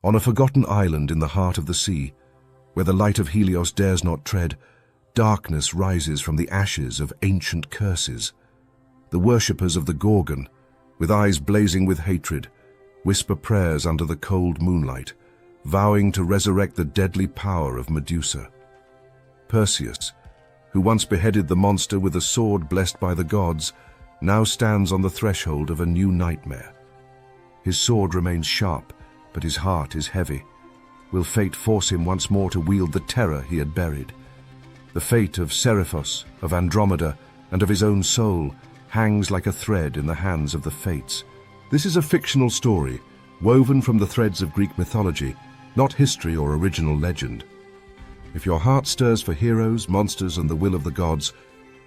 On a forgotten island in the heart of the sea, where the light of Helios dares not tread, darkness rises from the ashes of ancient curses. The worshippers of the Gorgon, with eyes blazing with hatred, whisper prayers under the cold moonlight, vowing to resurrect the deadly power of Medusa. Perseus, who once beheaded the monster with a sword blessed by the gods, now stands on the threshold of a new nightmare. His sword remains sharp, but his heart is heavy. Will fate force him once more to wield the terror he had buried? The fate of Sarapos, of Andromeda, and of his own soul hangs like a thread in the hands of the fates. This is a fictional story, woven from the threads of Greek mythology, not history or original legend. If your heart stirs for heroes, monsters, and the will of the gods,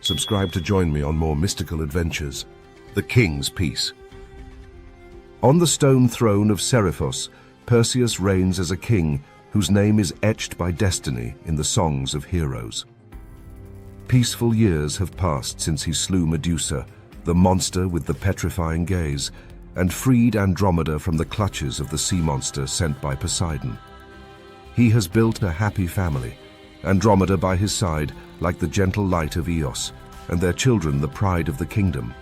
subscribe to join me on more mystical adventures. The King's Peace. On the stone throne of Sarapos, Perseus reigns as a king whose name is etched by destiny in the songs of heroes. Peaceful years have passed since he slew Medusa, the monster with the petrifying gaze, and freed Andromeda from the clutches of the sea monster sent by Poseidon. He has built a happy family, Andromeda by his side like the gentle light of Eos, and their children the pride of the kingdom.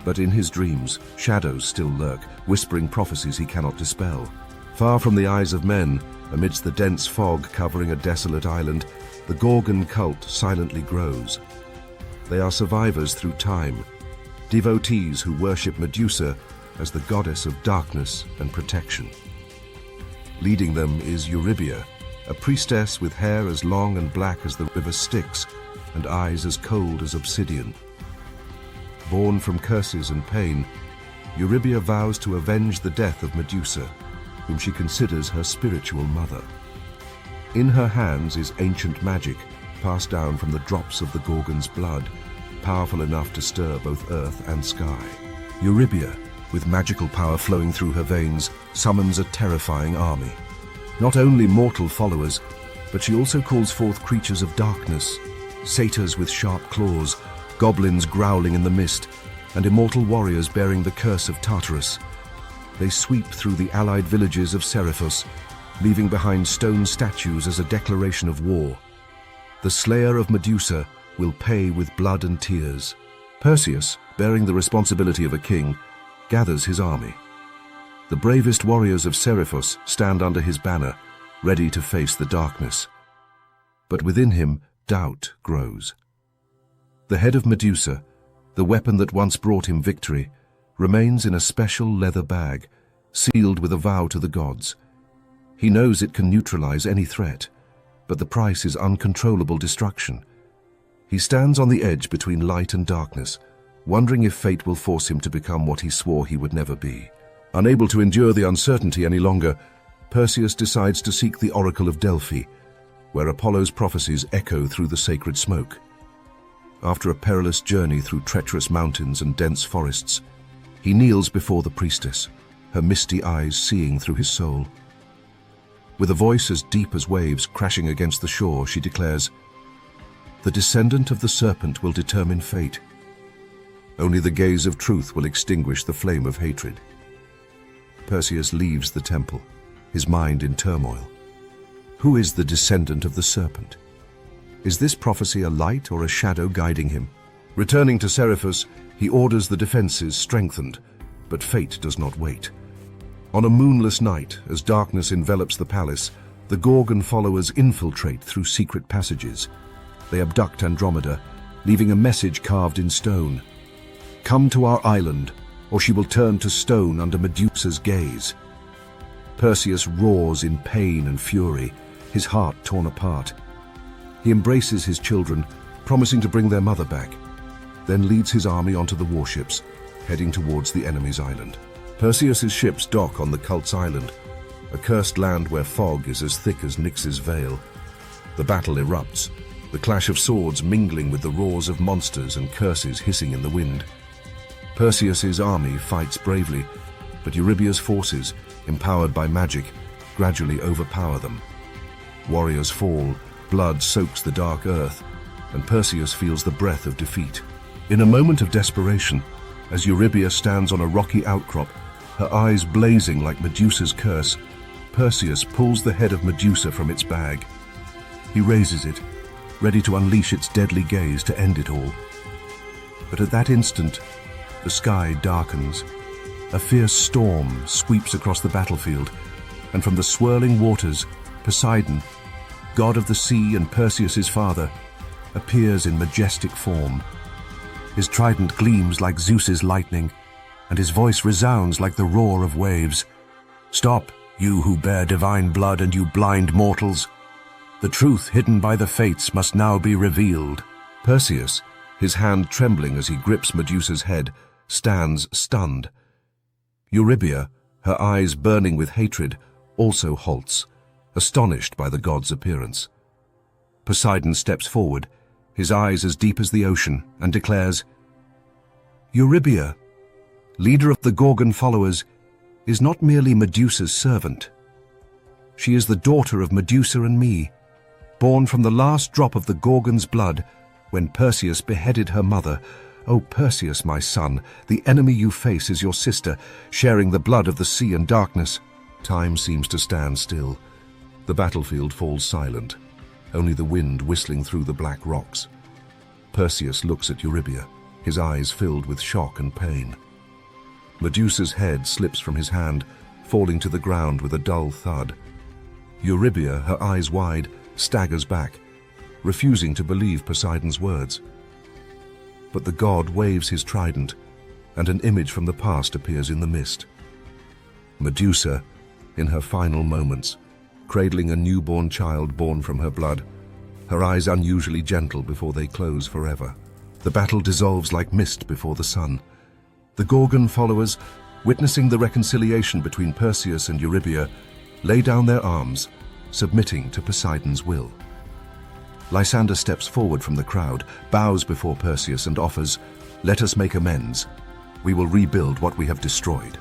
But in his dreams, shadows still lurk, whispering prophecies he cannot dispel. Far from the eyes of men, amidst the dense fog covering a desolate island, the Gorgon Cult silently grows. They are survivors through time, devotees who worship Medusa as the goddess of darkness and protection. Leading them is Eurybia, a priestess with hair as long and black as the river Styx and eyes as cold as obsidian. Born from curses and pain, Eurybia vows to avenge the death of Medusa, whom she considers her spiritual mother. In her hands is ancient magic, passed down from the drops of the Gorgon's blood, powerful enough to stir both earth and sky. Eurybia, with magical power flowing through her veins, summons a terrifying army. Not only mortal followers, but she also calls forth creatures of darkness, satyrs with sharp claws, goblins growling in the mist, and immortal warriors bearing the curse of Tartarus. They sweep through the allied villages of Sarapos, leaving behind stone statues as a declaration of war. The slayer of Medusa will pay with blood and tears. Perseus, bearing the responsibility of a king, gathers his army. The bravest warriors of Sarapos stand under his banner, ready to face the darkness. But within him, doubt grows. The head of Medusa, the weapon that once brought him victory, remains in a special leather bag, sealed with a vow to the gods. He knows it can neutralize any threat, but the price is uncontrollable destruction. He stands on the edge between light and darkness, wondering if fate will force him to become what he swore he would never be. Unable to endure the uncertainty any longer, Perseus decides to seek the Oracle of Delphi, where Apollo's prophecies echo through the sacred smoke. After a perilous journey through treacherous mountains and dense forests, he kneels before the priestess, her misty eyes seeing through his soul. With a voice as deep as waves crashing against the shore, she declares, "The descendant of the serpent will determine fate. Only the gaze of truth will extinguish the flame of hatred." Perseus leaves the temple, his mind in turmoil. Who is the descendant of the serpent? Is this prophecy a light or a shadow guiding him? Returning to Sarapos, he orders the defenses strengthened, but fate does not wait. On a moonless night, as darkness envelops the palace, the Gorgon followers infiltrate through secret passages. They abduct Andromeda, leaving a message carved in stone. "Come to our island, or she will turn to stone under Medusa's gaze." Perseus roars in pain and fury, his heart torn apart. He embraces his children, promising to bring their mother back, then leads his army onto the warships, heading towards the enemy's island. Perseus's ships dock on the cult's island, a cursed land where fog is as thick as Nyx's veil. The battle erupts, the clash of swords mingling with the roars of monsters and curses hissing in the wind. Perseus's army fights bravely, but Eurybia's forces, empowered by magic, gradually overpower them. Warriors fall, blood soaks the dark earth, and Perseus feels the breath of defeat. In a moment of desperation, as Eurybia stands on a rocky outcrop, her eyes blazing like Medusa's curse, Perseus pulls the head of Medusa from its bag. He raises it, ready to unleash its deadly gaze to end it all. But at that instant, the sky darkens. A fierce storm sweeps across the battlefield, and from the swirling waters, Poseidon, god of the sea and Perseus's father, appears in majestic form. His trident gleams like Zeus's lightning, and his voice resounds like the roar of waves. "Stop, you who bear divine blood and you blind mortals. The truth hidden by the fates must now be revealed." Perseus, his hand trembling as he grips Medusa's head, stands stunned. Eurybia, her eyes burning with hatred, also halts, astonished by the god's appearance. Poseidon steps forward, his eyes as deep as the ocean, and declares, "Eurybia, leader of the Gorgon followers, is not merely Medusa's servant. She is the daughter of Medusa and me, born from the last drop of the Gorgon's blood when Perseus beheaded her mother. O Perseus, my son, the enemy you face is your sister, sharing the blood of the sea and darkness." Time seems to stand still. The battlefield falls silent, only the wind whistling through the black rocks. Perseus looks at Eurybia, his eyes filled with shock and pain. Medusa's head slips from his hand, falling to the ground with a dull thud. Eurybia, her eyes wide, staggers back, refusing to believe Poseidon's words. But the god waves his trident, and an image from the past appears in the mist. Medusa, in her final moments, cradling a newborn child born from her blood, her eyes unusually gentle before they close forever. The battle dissolves like mist before the sun. The Gorgon followers, witnessing the reconciliation between Perseus and Eurybia, lay down their arms, submitting to Poseidon's will. Lysander steps forward from the crowd, bows before Perseus and offers, "Let us make amends. We will rebuild what we have destroyed."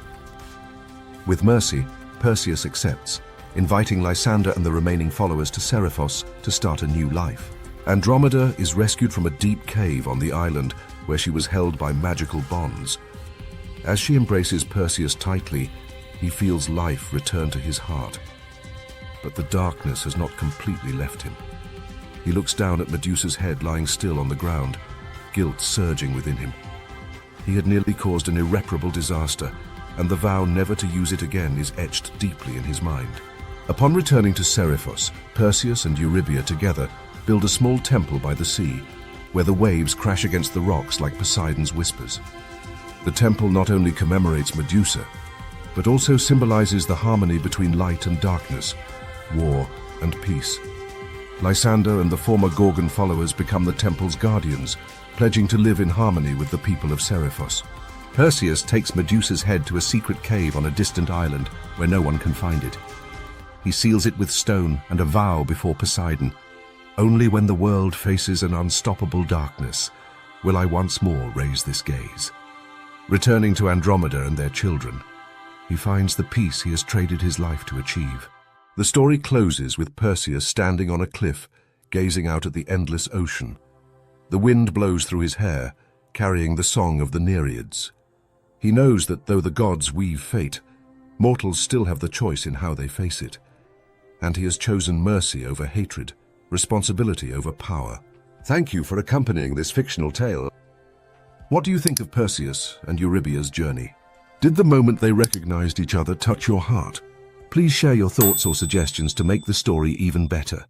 With mercy, Perseus accepts, inviting Lysander and the remaining followers to Sarapos to start a new life. Andromeda is rescued from a deep cave on the island where she was held by magical bonds. As she embraces Perseus tightly, he feels life return to his heart. But the darkness has not completely left him. He looks down at Medusa's head lying still on the ground, guilt surging within him. He had nearly caused an irreparable disaster, and the vow never to use it again is etched deeply in his mind. Upon returning to Sarapos, Perseus and Eurybia together build a small temple by the sea, where the waves crash against the rocks like Poseidon's whispers. The temple not only commemorates Medusa, but also symbolizes the harmony between light and darkness, war and peace. Lysander and the former Gorgon followers become the temple's guardians, pledging to live in harmony with the people of Sarapos. Perseus takes Medusa's head to a secret cave on a distant island where no one can find it. He seals it with stone and a vow before Poseidon. "Only when the world faces an unstoppable darkness will I once more raise this gaze." Returning to Andromeda and their children, he finds the peace he has traded his life to achieve. The story closes with Perseus standing on a cliff, gazing out at the endless ocean. The wind blows through his hair, carrying the song of the Nereids. He knows that though the gods weave fate, mortals still have the choice in how they face it. And he has chosen mercy over hatred, responsibility over power. Thank you for accompanying this fictional tale. What do you think of Perseus and Eurybia's journey? Did the moment they recognized each other touch your heart? Please share your thoughts or suggestions to make the story even better.